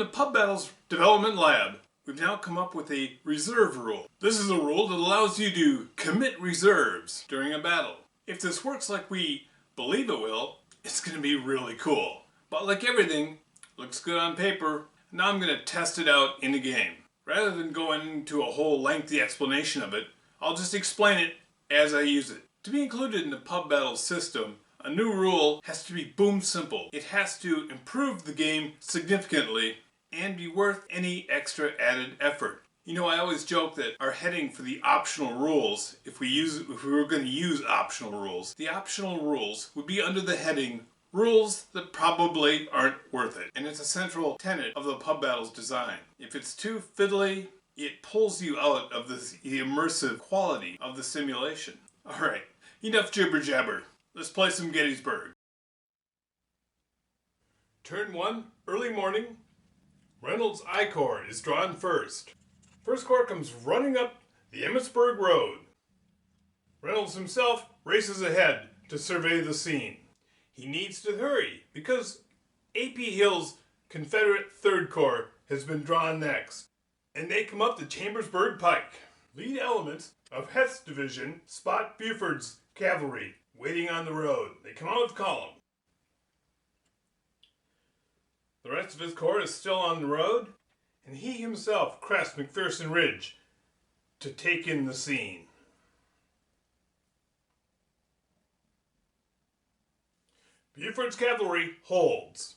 the Pub Battles Development Lab, we've now come up with a reserve rule. This is a rule that allows you to commit reserves during a battle. If this works like we believe it will, it's going to be really cool. But like everything, looks good on paper. Now I'm going to test it out in a game. Rather than going into a whole lengthy explanation of it, I'll just explain it as I use it. To be included in the Pub Battles system, a new rule has to be boom simple. It has to improve the game significantly and be worth any extra added effort. You know, I always joke that our heading for the optional rules, if we were going to use optional rules, the optional rules would be under the heading rules that probably aren't worth it. And it's a central tenet of the Pub Battles design. If it's too fiddly, it pulls you out of the immersive quality of the simulation. Alright, enough jibber jabber. Let's play some Gettysburg. Turn 1, early morning. Reynold's I Corps is drawn first. First Corps comes running up the Gettysburg Road. Reynolds himself races ahead to survey the scene. He needs to hurry because A.P. Hill's Confederate 3rd Corps has been drawn next, and they come up the Chambersburg Pike. Lead elements of Heth's division spot Buford's cavalry waiting on the road. They come out of column. The rest of his corps is still on the road, and he himself crests McPherson Ridge to take in the scene. Buford's cavalry holds.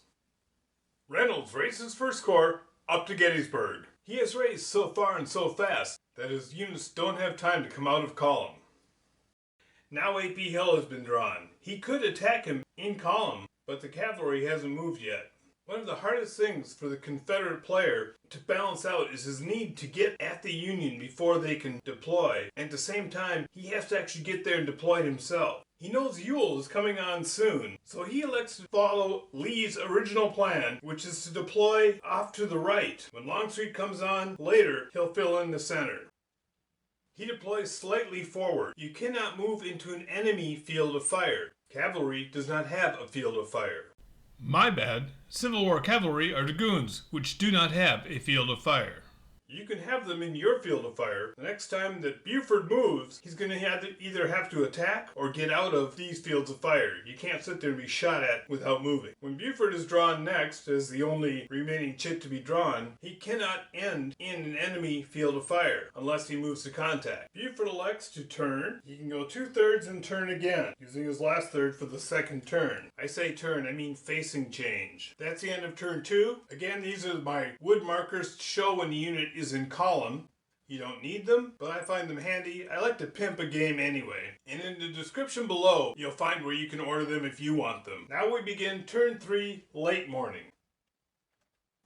Reynolds races First Corps up to Gettysburg. He has raced so far and so fast that his units don't have time to come out of column. Now A.P. Hill has been drawn. He could attack him in column, but the cavalry hasn't moved yet. One of the hardest things for the Confederate player to balance out is his need to get at the Union before they can deploy, and at the same time, he has to actually get there and deploy himself. He knows Ewell is coming on soon, so he elects to follow Lee's original plan, which is to deploy off to the right. When Longstreet comes on later, he'll fill in the center. He deploys slightly forward. You cannot move into an enemy field of fire. Cavalry does not have a field of fire. My bad. Civil War cavalry are dragoons, which do not have a field of fire. You can have them in your field of fire. The next time that Buford moves, he's going to either have to attack or get out of these fields of fire. You can't sit there and be shot at without moving. When Buford is drawn next, as the only remaining chit to be drawn, he cannot end in an enemy field of fire unless he moves to contact. Buford elects to turn. He can go 2/3 and turn again, using his last third for the second turn. I say turn, I mean facing change. That's the end of turn 2. Again, these are my wood markers to show when the unit is in column. You don't need them, but I find them handy. I like to pimp a game anyway. And in the description below, you'll find where you can order them if you want them. Now we begin turn 3, late morning.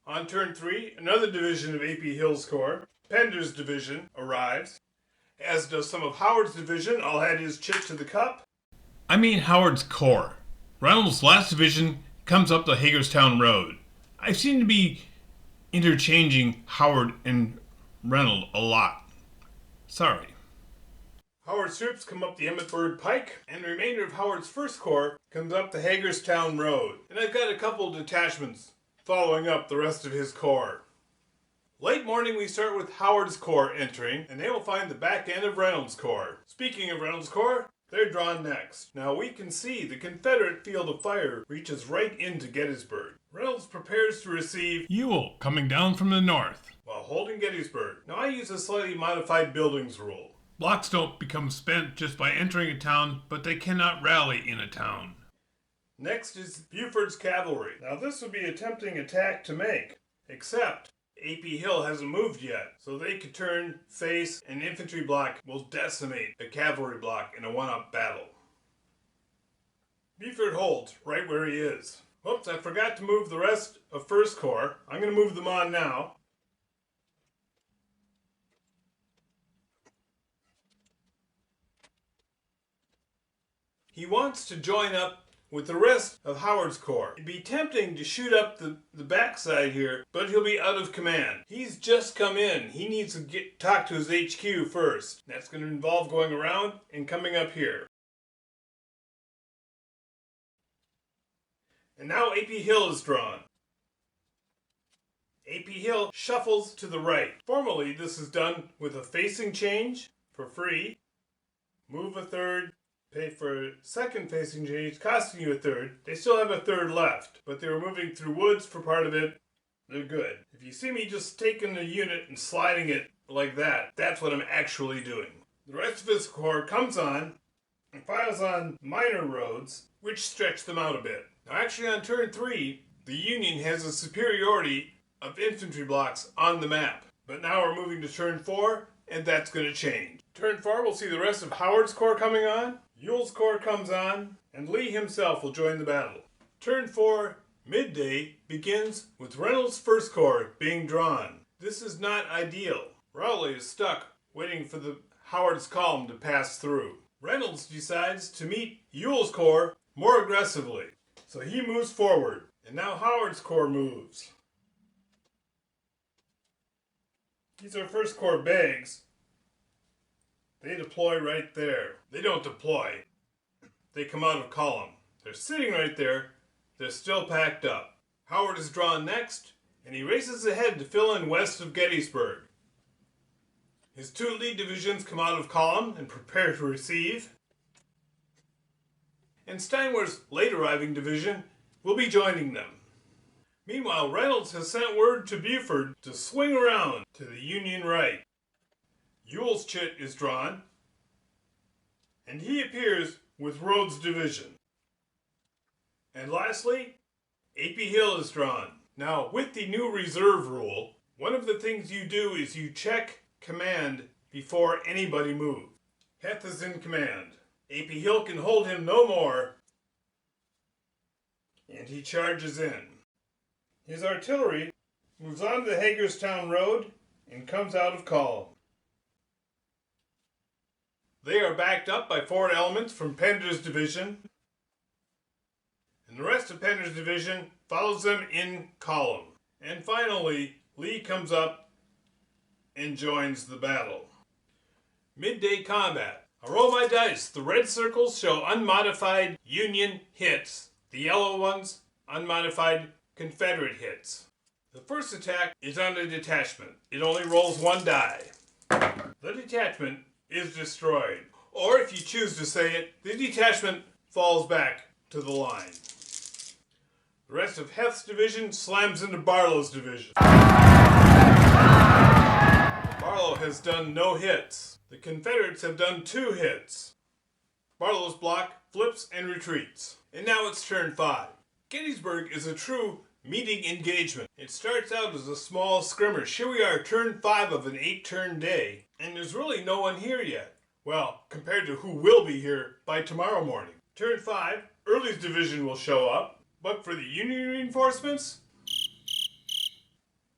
On turn 3, another division of A.P. Hill's Corps, Pender's division, arrives. As does some of Howard's division. I'll add his chit to the cup. I mean Howard's Corps. Reynolds' last division comes up the Hagerstown Road. I seem to be interchanging Howard and Reynold a lot. Sorry. Howard's troops come up the Emmetsburg Pike, and the remainder of Howard's 1st Corps comes up the Hagerstown Road. And I've got a couple detachments following up the rest of his corps. Late morning we start with Howard's Corps entering, and they will find the back end of Reynolds' Corps. Speaking of Reynolds' Corps, they're drawn next. Now we can see the Confederate field of fire reaches right into Gettysburg. Reynolds prepares to receive Ewell coming down from the north. while holding Gettysburg. Now I use a slightly modified buildings rule. Blocks don't become spent just by entering a town, but they cannot rally in a town. Next is Buford's cavalry. Now this would be a tempting attack to make, except A.P. Hill hasn't moved yet, so they could turn, face, an infantry block will decimate a cavalry block in a one-up battle. Buford holds right where he is. Whoops, I forgot to move the rest of 1st Corps. I'm going to move them on now. He wants to join up with the rest of Howard's Corps. It'd be tempting to shoot up the backside here, but he'll be out of command. He's just come in. He needs to talk to his HQ first. That's going to involve going around and coming up here. And now A.P. Hill is drawn. AP Hill shuffles to the right. Formally, this is done with a facing change for free. Move a third, pay for a second facing change, costing you a third. They still have a third left, but they were moving through woods for part of it. They're good. If you see me just taking the unit and sliding it like that, that's what I'm actually doing. The rest of his corps comes on and files on minor roads, which stretch them out a bit. Now actually on turn 3, the Union has a superiority of infantry blocks on the map. But now we're moving to turn 4, and that's going to change. Turn 4, we'll see the rest of Howard's corps coming on, Ewell's corps comes on, and Lee himself will join the battle. Turn 4, midday, begins with Reynolds' first corps being drawn. This is not ideal. Rowley is stuck waiting for the Howard's column to pass through. Reynolds decides to meet Ewell's corps more aggressively, so he moves forward, and now Howard's corps moves. These are first corps bags. They deploy right there. They don't deploy. They come out of column. They're sitting right there. They're still packed up. Howard is drawn next, and he races ahead to fill in west of Gettysburg. His 2 lead divisions come out of column and prepare to receive. And Steinwehr's late arriving division will be joining them. Meanwhile, Reynolds has sent word to Buford to swing around to the Union right. Ewell's chit is drawn, and he appears with Rhodes' division. And lastly, AP Hill is drawn. Now, with the new reserve rule, one of the things you do is you check command before anybody moves. Heth is in command. AP Hill can hold him no more, and he charges in. His artillery moves on to the Hagerstown Road and comes out of column. They are backed up by 4 elements from Pender's division, and the rest of Pender's division follows them in column. And finally, Lee comes up and joins the battle. Midday combat. I roll my dice. The red circles show unmodified Union hits. The yellow ones, unmodified Confederate hits. The first attack is on a detachment. It only rolls 1 die. The detachment is destroyed. Or if you choose to say it, the detachment falls back to the line. The rest of Heth's division slams into Barlow's division. Barlow has done no hits. The Confederates have done 2 hits. Barlow's block flips and retreats. And now it's turn 5. Gettysburg is a true meeting engagement. It starts out as a small skirmish. Here we are, turn 5 of an 8-turn day, and there's really no one here yet. Well, compared to who will be here by tomorrow morning. Turn 5, Early's division will show up, but for the Union reinforcements...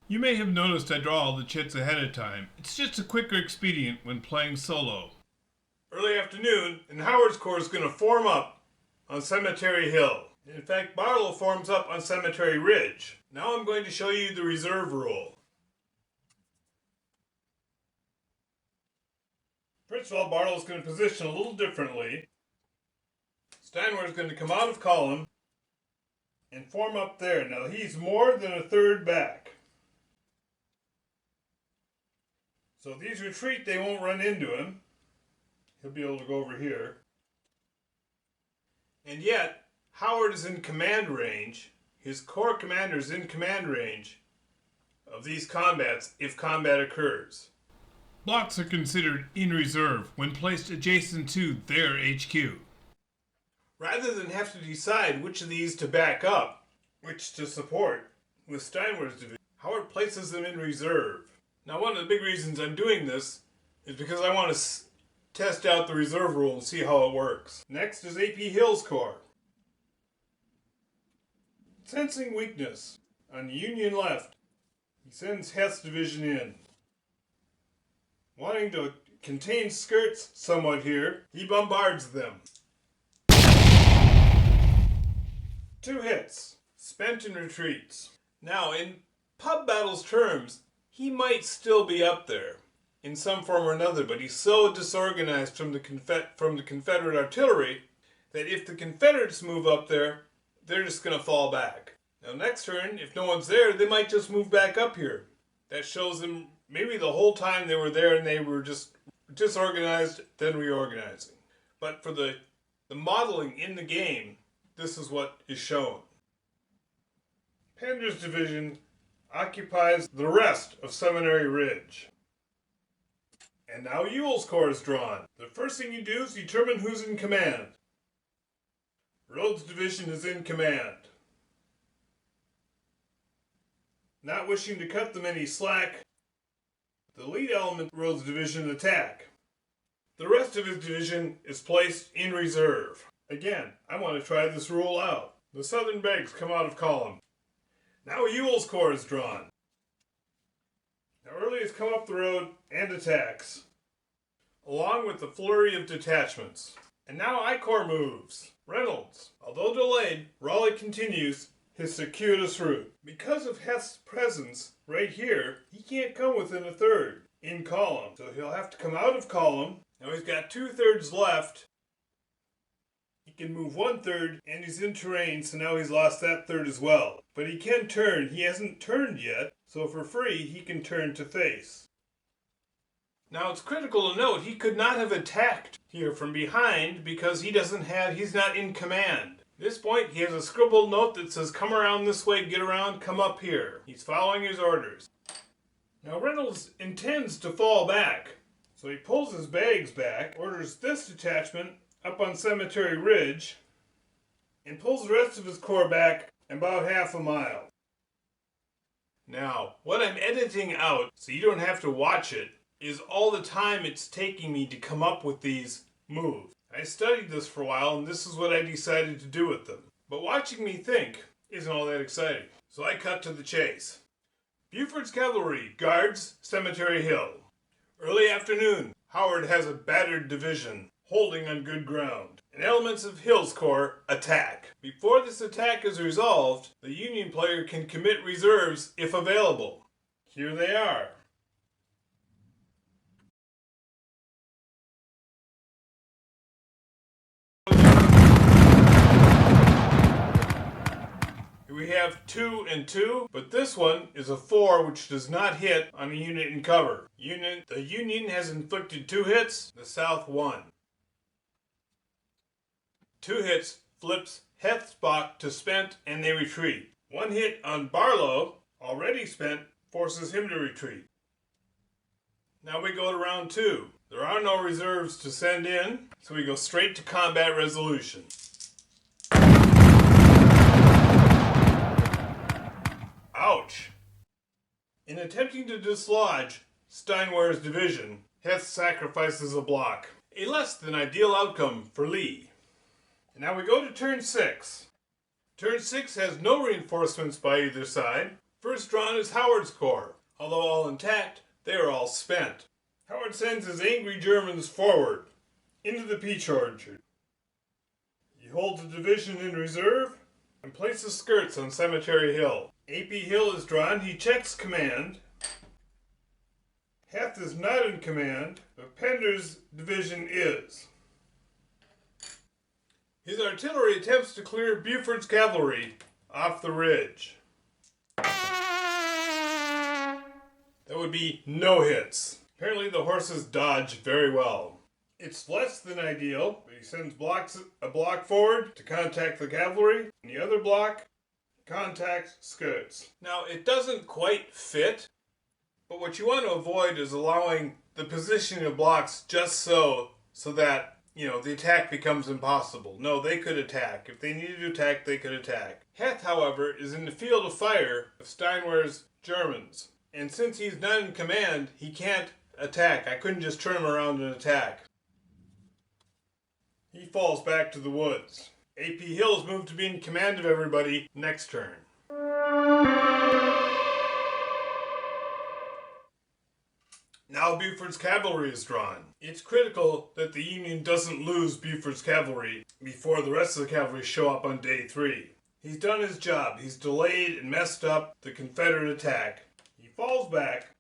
You may have noticed I draw all the chits ahead of time. It's just a quicker expedient when playing solo. Early afternoon, and Howard's corps is going to form up on Cemetery Hill. In fact, Barlow forms up on Cemetery Ridge. Now I'm going to show you the reserve rule. First of all, Barlow's going to position a little differently. Steinwehr's going to come out of column and form up there. Now he's more than a third back. So if these retreat, they won't run into him. He'll be able to go over here. And yet, Howard is in command range. His corps commander is in command range of these combats if combat occurs. Blocks are considered in reserve when placed adjacent to their HQ. Rather than have to decide which of these to back up, which to support, with Steinwehr's division, Howard places them in reserve. Now, one of the big reasons I'm doing this is because I want to test out the reserve rule and see how it works. Next is AP Hill's corps. Sensing weakness on the Union left, he sends Heth's division in. Wanting to contain skirts somewhat here, he bombards them. 2 hits, spent and retreats. Now, in pub battles terms, he might still be up there in some form or another, but he's so disorganized from the Confederate artillery that if the Confederates move up there, they're just going to fall back. Now next turn, if no one's there, they might just move back up here. That shows them maybe the whole time they were there and they were just disorganized, then reorganizing. But for the modeling in the game, this is what is shown. Pender's division occupies the rest of Seminary Ridge. And now Ewell's Corps is drawn. The first thing you do is determine who's in command. Rhodes' division is in command. Not wishing to cut them any slack, the lead element Rhodes' division attack. The rest of his division is placed in reserve. Again, I want to try this rule out. The southern Begs come out of column. Now Ewell's Corps is drawn. Now Early has come up the road and attacks, along with the flurry of detachments. And now I Corps moves. Reynolds, although delayed, Raleigh continues his circuitous route. Because of Heth's presence right here, he can't come within a third in column. So he'll have to come out of column. Now he's got 2/3 left. He can move 1/3 and he's in terrain, so now he's lost that third as well. But he can turn. He hasn't turned yet, so for free he can turn to face. Now it's critical to note he could not have attacked here from behind because he's not in command. At this point he has a scribbled note that says come around this way, get around, come up here. He's following his orders. Now Reynolds intends to fall back, so he pulls his bags back, orders this detachment up on Cemetery Ridge, and pulls the rest of his corps back about half a mile. Now, what I'm editing out, so you don't have to watch it, is all the time it's taking me to come up with these moves. I studied this for a while, and this is what I decided to do with them. But watching me think isn't all that exciting. So I cut to the chase. Buford's cavalry guards Cemetery Hill. Early afternoon, Howard has a battered division holding on good ground, and elements of Hill's Corps attack. Before this attack is resolved, the Union player can commit reserves if available. Here they are. We have 2 and 2, but this one is a 4 which does not hit on a unit in cover. The Union has inflicted 2 hits, the South 1. 2 hits flips Heth's Bach to spent and they retreat. 1 hit on Barlow, already spent, forces him to retreat. Now we go to round 2. There are no reserves to send in, so we go straight to combat resolution. Ouch! In attempting to dislodge Steinwehr's division, Heth sacrifices a block. A less than ideal outcome for Lee. And now we go to turn 6. Turn 6 has no reinforcements by either side. First drawn is Howard's Corps. Although all intact, they are all spent. Howard sends his angry Germans forward, into the peach orchard. He holds a division in reserve and places skirts on Cemetery Hill. A.P. Hill is drawn. He checks command. Heth is not in command, but Pender's division is. His artillery attempts to clear Buford's cavalry off the ridge. That would be no hits. Apparently the horses dodge very well. It's less than ideal, but he sends a block forward to contact the cavalry, and the other block contacts skirts. Now it doesn't quite fit, but what you want to avoid is allowing the positioning of blocks just so that the attack becomes impossible. No, they could attack. If they needed to attack, they could attack. Heth, however, is in the field of fire of Steinwehr's Germans. And since he's not in command, he can't attack. I couldn't just turn him around and attack. He falls back to the woods. A.P. Hill is moved to be in command of everybody next turn. Now Buford's cavalry is drawn. It's critical that the Union doesn't lose Buford's cavalry before the rest of the cavalry show up on day 3. He's done his job. He's delayed and messed up the Confederate attack. He falls back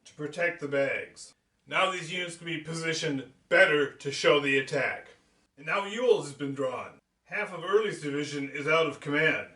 to protect the bags. Now these units can be positioned better to show the attack. And now Ewell's has been drawn. Half of Early's division is out of command.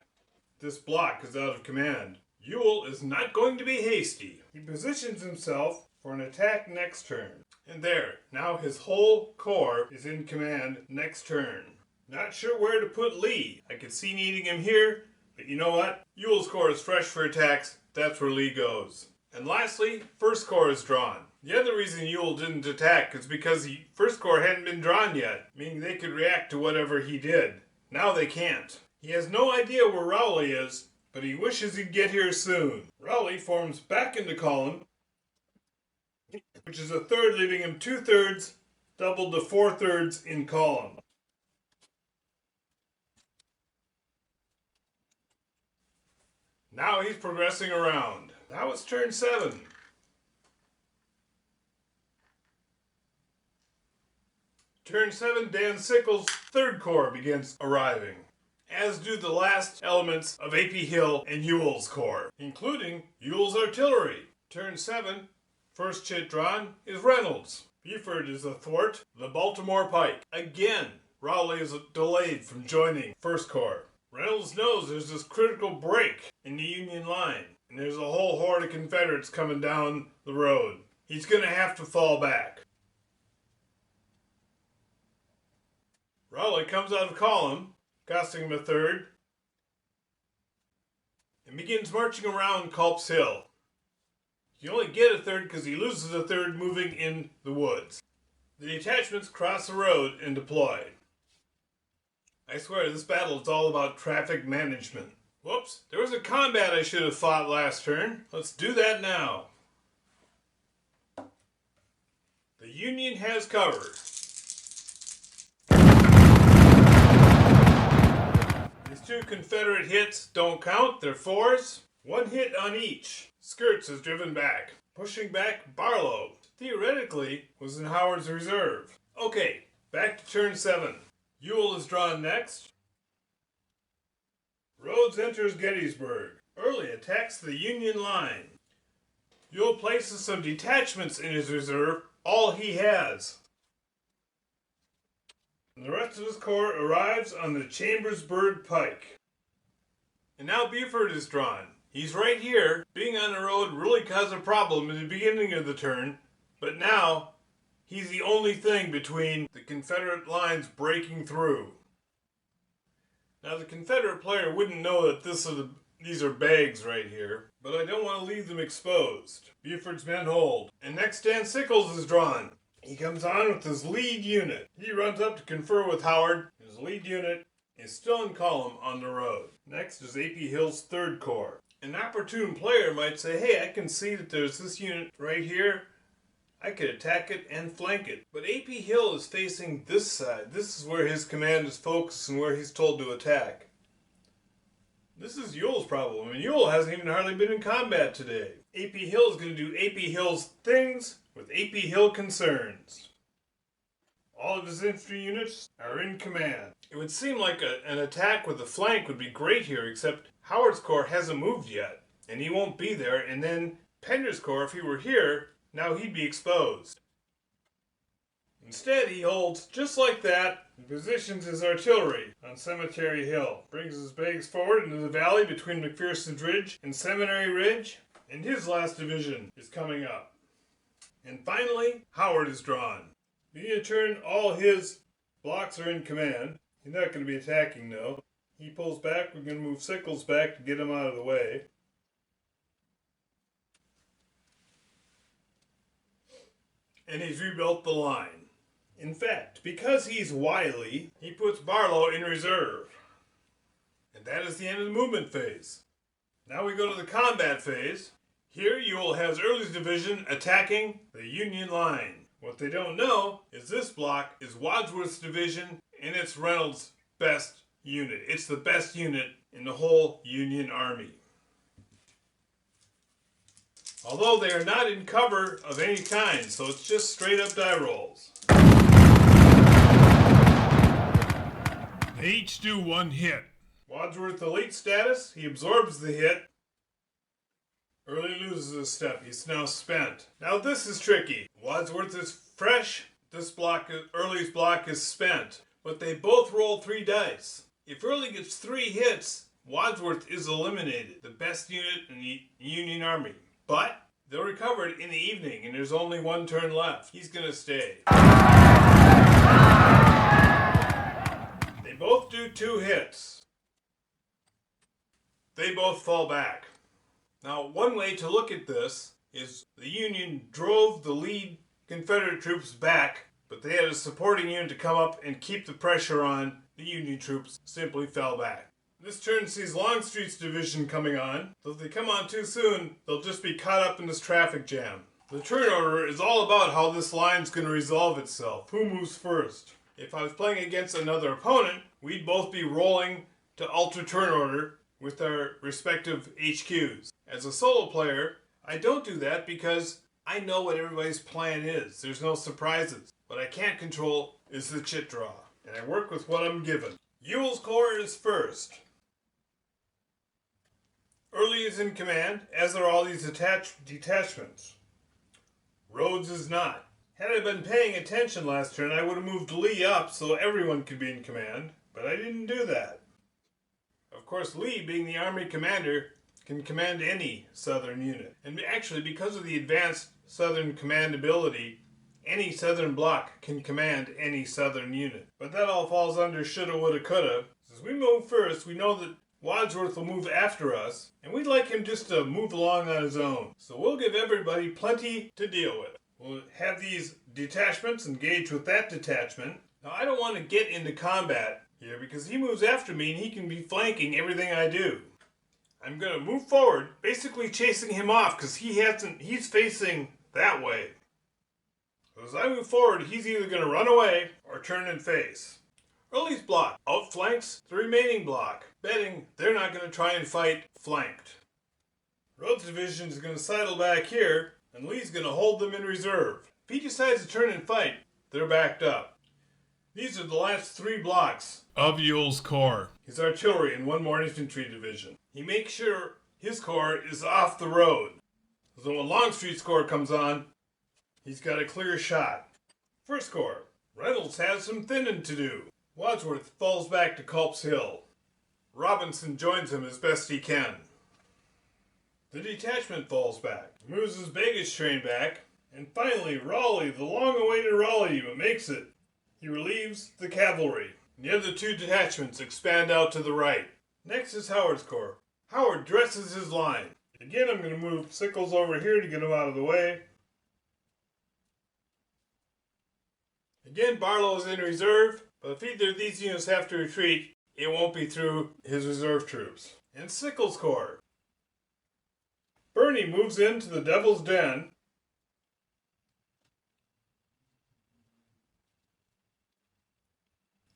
This block is out of command. Ewell is not going to be hasty. He positions himself for an attack next turn. And there, now his whole corps is in command next turn. Not sure where to put Lee. I could see needing him here, but you know what? Ewell's corps is fresh for attacks. That's where Lee goes. And lastly, First Corps is drawn. The other reason Ewell didn't attack is because the First Corps hadn't been drawn yet, meaning they could react to whatever he did. Now they can't. He has no idea where Rowley is, but he wishes he'd get here soon. Rowley forms back into column, which is a third, leaving him 2/3, doubled to 4/3 in column. Now he's progressing around. Now it's turn 7. Turn 7, Dan Sickles' 3rd Corps begins arriving, as do the last elements of A.P. Hill and Ewell's corps, including Ewell's artillery. Turn 7, first chit drawn is Reynolds. Buford is athwart the Baltimore Pike. Again, Rowley is delayed from joining First Corps. Reynolds knows there's this critical break in the Union line, and there's a whole horde of Confederates coming down the road. He's going to have to fall back. Rowley comes out of column, costing him a 3rd, and begins marching around Culp's Hill. You only get a 3rd because he loses a 3rd moving in the woods. The detachments cross the road and deploy. I swear, this battle is all about traffic management. Whoops, there was a combat I should have fought last turn. Let's do that now. The Union has cover. These 2 Confederate hits don't count, they're 4s. 1 hit on each. Skirts is driven back. Pushing back, Barlow, theoretically, was in Howard's reserve. Okay, back to turn 7. Ewell is drawn next. Rhodes enters Gettysburg. Early attacks the Union line. Ewell places some detachments in his reserve, all he has. And the rest of his corps arrives on the Chambersburg Pike. And now Buford is drawn. He's right here. Being on the road really caused a problem in the beginning of the turn, but now he's the only thing between the Confederate lines breaking through. Now the Confederate player wouldn't know that these are bags right here, but I don't want to leave them exposed. Buford's men hold. And next Dan Sickles is drawn. He comes on with his lead unit. He runs up to confer with Howard. His lead unit is still in column on the road. Next is A.P. Hill's 3rd Corps. An opportune player might say, hey, I can see that there's this unit right here. I could attack it and flank it. But A.P. Hill is facing this side. This is where his command is focused and where he's told to attack. This is Ewell's problem. And Ewell hasn't even hardly been in combat today. A.P. Hill is going to do A.P. Hill's things with A.P. Hill concerns. All of his infantry units are in command. It would seem like an attack with a flank would be great here, except Howard's corps hasn't moved yet, and he won't be there, and then Pender's corps, if he were here, now he'd be exposed. Instead, he holds, just like that, and positions his artillery on Cemetery Hill. Brings his bags forward into the valley between McPherson's Ridge and Seminary Ridge, and his last division is coming up. And finally, Howard is drawn. Beginning to turn, all his blocks are in command. He's not going to be attacking, though. He pulls back. We're going to move Sickles back to get him out of the way. And he's rebuilt the line. In fact, because he's wily, he puts Barlow in reserve. And that is the end of the movement phase. Now we go to the combat phase. Here Ewell has Early's division attacking the Union line. What they don't know is this block is Wadsworth's division, and it's Reynolds' best unit. It's the best unit in the whole Union Army. Although they are not in cover of any kind, so it's just straight up die rolls. They each do 1 hit. Wadsworth elite status, he absorbs the hit. Early loses a step, he's now spent. Now this is tricky. Wadsworth is fresh, Early's block is spent. But they both roll 3 dice. If Early gets 3 hits, Wadsworth is eliminated, the best unit in the Union Army. But they'll recover it in the evening, and there's only one turn left. He's gonna stay. They both do 2 hits. They both fall back. Now, one way to look at this is the Union drove the lead Confederate troops back, but they had a supporting unit to come up and keep the pressure on. The Union troops simply fell back. This turn sees Longstreet's division coming on, so if they come on too soon, they'll just be caught up in this traffic jam. The turn order is all about how this line's going to resolve itself. Who moves first? If I was playing against another opponent, we'd both be rolling to alter turn order with our respective HQs. As a solo player, I don't do that because I know what everybody's plan is. There's no surprises. What I can't control is the chit draw, and I work with what I'm given. Ewell's Corps is first. Early is in command, as are all these detachments. Rhodes is not. Had I been paying attention last turn, I would have moved Lee up so everyone could be in command, but I didn't do that. Of course, Lee, being the Army commander, can command any Southern unit. And actually, because of the advanced Southern command ability, any Southern block can command any Southern unit. But that all falls under shoulda, woulda, coulda. As we move first, we know that Wadsworth will move after us, and we'd like him just to move along on his own. So we'll give everybody plenty to deal with. We'll have these detachments engage with that detachment. Now, I don't want to get into combat here because he moves after me and he can be flanking everything I do. I'm going to move forward, basically chasing him off because he's facing that way. So as I move forward, he's either going to run away or turn and face. Early's block outflanks the remaining block, betting they're not going to try and fight flanked. Rhodes' division is going to sidle back here, and Lee's going to hold them in reserve. If he decides to turn and fight, they're backed up. These are the last 3 blocks of Ewell's Corps. His artillery and 1 more infantry division. He makes sure his corps is off the road, so when Longstreet's corps comes on, he's got a clear shot. First Corps, Reynolds has some thinning to do. Wadsworth falls back to Culp's Hill. Robinson joins him as best he can. The detachment falls back, moves his baggage train back, and finally Raleigh, the long-awaited Raleigh, makes it. He relieves the cavalry. The other 2 detachments expand out to the right. Next is Howard's Corps. Howard dresses his line. Again, I'm going to move Sickles over here to get him out of the way. Again, Barlow's in reserve, but if either of these units have to retreat, it won't be through his reserve troops. And Sickles' Corps. Birney moves into the Devil's Den.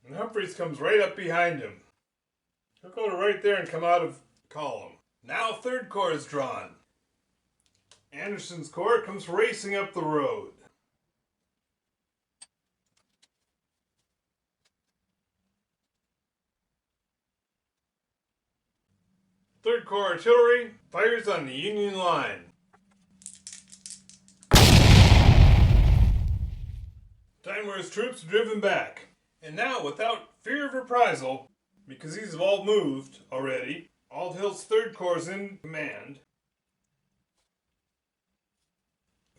And Humphreys comes right up behind him. He'll go to right there and come out of column. Now 3rd Corps is drawn. Anderson's Corps comes racing up the road. Third Corps artillery fires on the Union line. Steinwehr's troops are driven back. And now, without fear of reprisal, because these have all moved already, Aldhill's 3rd Corps is in command.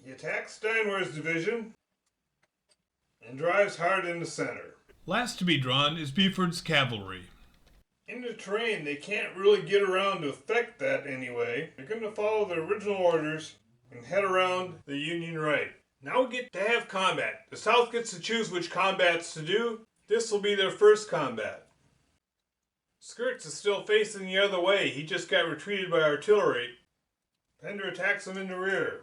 He attacks Steinwehr's division and drives hard in the center. Last to be drawn is Buford's cavalry. In the terrain, they can't really get around to affect that anyway. They're going to follow their original orders and head around the Union right. Now we get to have combat. The South gets to choose which combats to do. This will be their first combat. Skirts is still facing the other way. He just got retreated by artillery. Pender attacks him in the rear.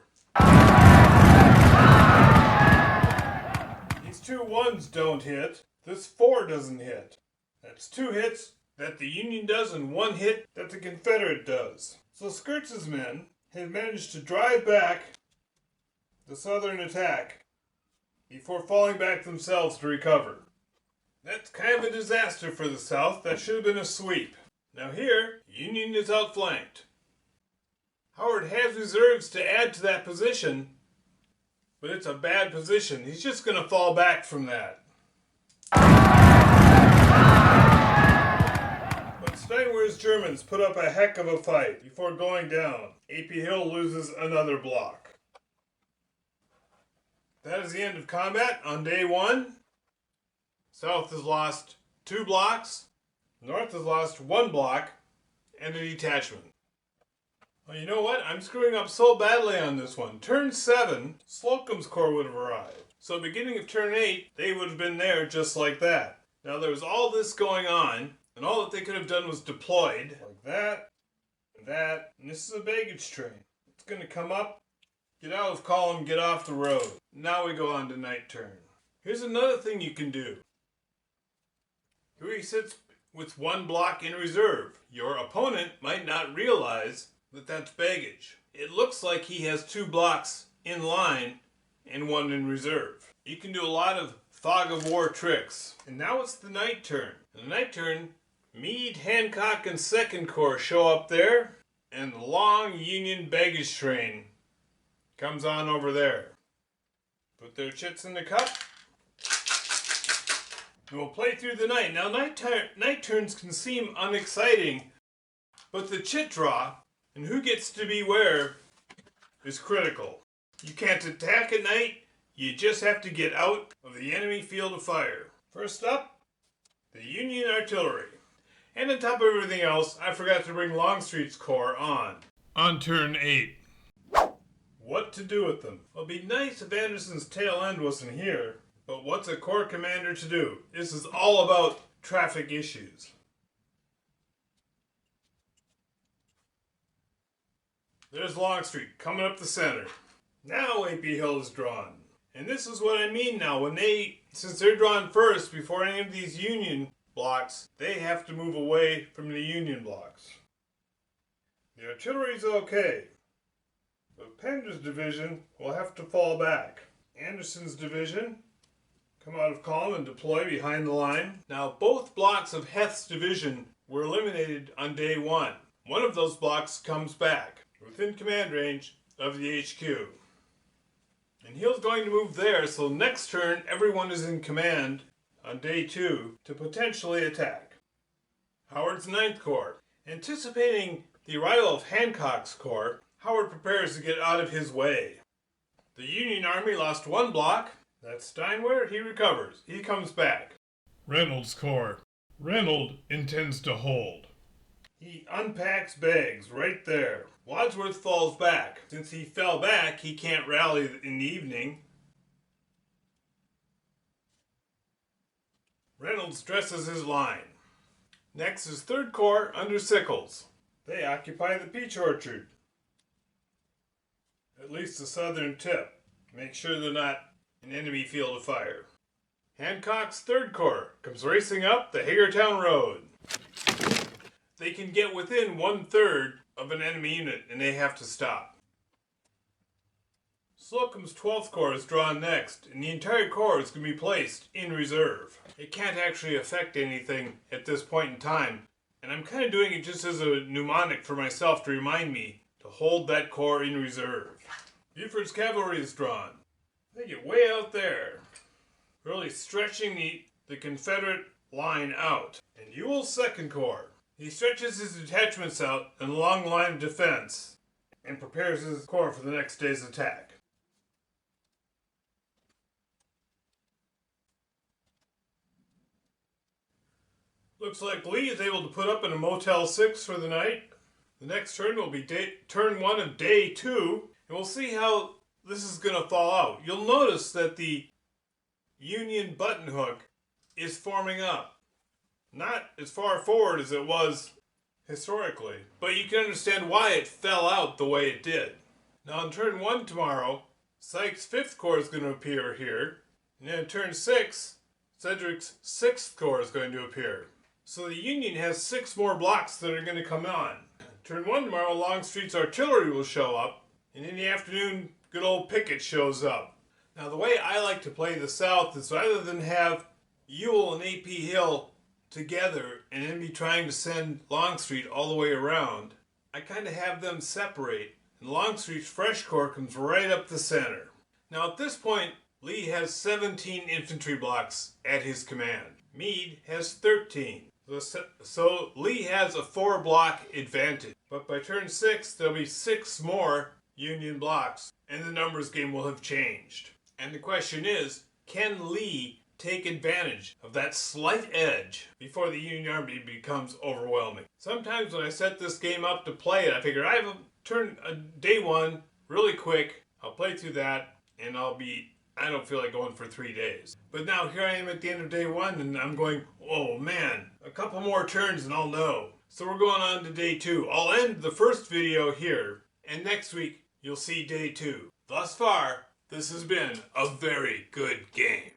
These 2 1s don't hit. This 4 doesn't hit. That's 2 hits that the Union does and 1 hit that the Confederate does. So Skirts' men had managed to drive back the Southern attack before falling back themselves to recover. That's kind of a disaster for the South. That should have been a sweep. Now here, Union is outflanked. Howard has reserves to add to that position, but it's a bad position. He's just going to fall back from that. But Steinwehr's German Shermans put up a heck of a fight before going down. A.P. Hill loses another block. That is the end of combat on day 1. South has lost 2 blocks. North has lost 1 block and a detachment. Well, you know what? I'm screwing up so badly on this one. Turn 7, Slocum's Corps would have arrived. So beginning of turn 8, they would have been there just like that. Now there was all this going on, and all that they could have done was deployed like that, and this is a baggage train. It's going to come up, get out of column, get off the road. Now we go on to night turn. Here's another thing you can do. Here he sits with 1 block in reserve. Your opponent might not realize that that's baggage. It looks like he has 2 blocks in line and 1 in reserve. You can do a lot of fog of war tricks. And now it's the night turn. In the night turn, Meade, Hancock, and 2nd Corps show up there, and the long Union baggage train comes on over there. Put their chits in the cup. And we'll play through the night. Now night turns can seem unexciting, but the chit draw and who gets to be where is critical. You can't attack at night, you just have to get out of the enemy field of fire. First up, the Union artillery. And on top of everything else, I forgot to bring Longstreet's Corps on. On turn 8. What to do with them? Well, it'd be nice if Anderson's tail end wasn't here, but what's a Corps commander to do? This is all about traffic issues. There's Longstreet coming up the center. Now A.P. Hill is drawn. And this is what I mean now. Since they're drawn first before any of these Union blocks, they have to move away from the Union blocks. The artillery's okay, but Pender's division will have to fall back. Anderson's division come out of column and deploy behind the line. Now both blocks of Heth's division were eliminated on day 1. One of those blocks comes back within command range of the HQ. And Hill's going to move there, so next turn everyone is in command on day 2 to potentially attack. Howard's 9th Corps. Anticipating the arrival of Hancock's Corps, Howard prepares to get out of his way. The Union Army lost 1 block. That's Steinwehr. He recovers. He comes back. Reynold's Corps. Reynold intends to hold. He unpacks bags right there. Wadsworth falls back. Since he fell back, he can't rally in the evening. Reynolds dresses his line. Next is 3rd Corps under Sickles. They occupy the peach orchard. At least the southern tip. Make sure they're not an enemy field of fire. Hancock's 3rd Corps comes racing up the Hagertown Road. They can get within 1/3 of an enemy unit and they have to stop. Slocum's 12th Corps is drawn next, and the entire corps is going to be placed in reserve. It can't actually affect anything at this point in time, and I'm kind of doing it just as a mnemonic for myself to remind me to hold that corps in reserve. Buford's cavalry is drawn. They get way out there, really stretching the Confederate line out. And Ewell's 2nd Corps. He stretches his detachments out in a long line of defense and prepares his corps for the next day's attack. Looks like Lee is able to put up in a Motel 6 for the night. The next turn will be turn 1 of day 2, and we'll see how this is going to fall out. You'll notice that the Union button hook is forming up. Not as far forward as it was historically, but you can understand why it fell out the way it did. Now in turn 1 tomorrow, Sykes' 5th Corps is going to appear here, and then in turn 6, Sedgwick's 6th Corps is going to appear. So the Union has 6 more blocks that are going to come on. Turn 1 tomorrow, Longstreet's artillery will show up, and in the afternoon, good old Pickett shows up. Now the way I like to play the South is rather than have Ewell and A.P. Hill together and then be trying to send Longstreet all the way around, I kind of have them separate, and Longstreet's fresh corps comes right up the center. Now at this point, Lee has 17 infantry blocks at his command. Meade has 13. So Lee has a 4-block advantage. But by turn 6, there'll be 6 more Union blocks, and the numbers game will have changed. And the question is, can Lee take advantage of that slight edge before the Union Army becomes overwhelming? Sometimes when I set this game up to play it, I figure I have a day 1 really quick. I'll play through that, and I don't feel like going for 3 days. But now here I am at the end of day 1, and I'm going, oh man, a couple more turns and I'll know. So we're going on to day 2. I'll end the first video here, and next week you'll see day 2. Thus far, this has been a very good game.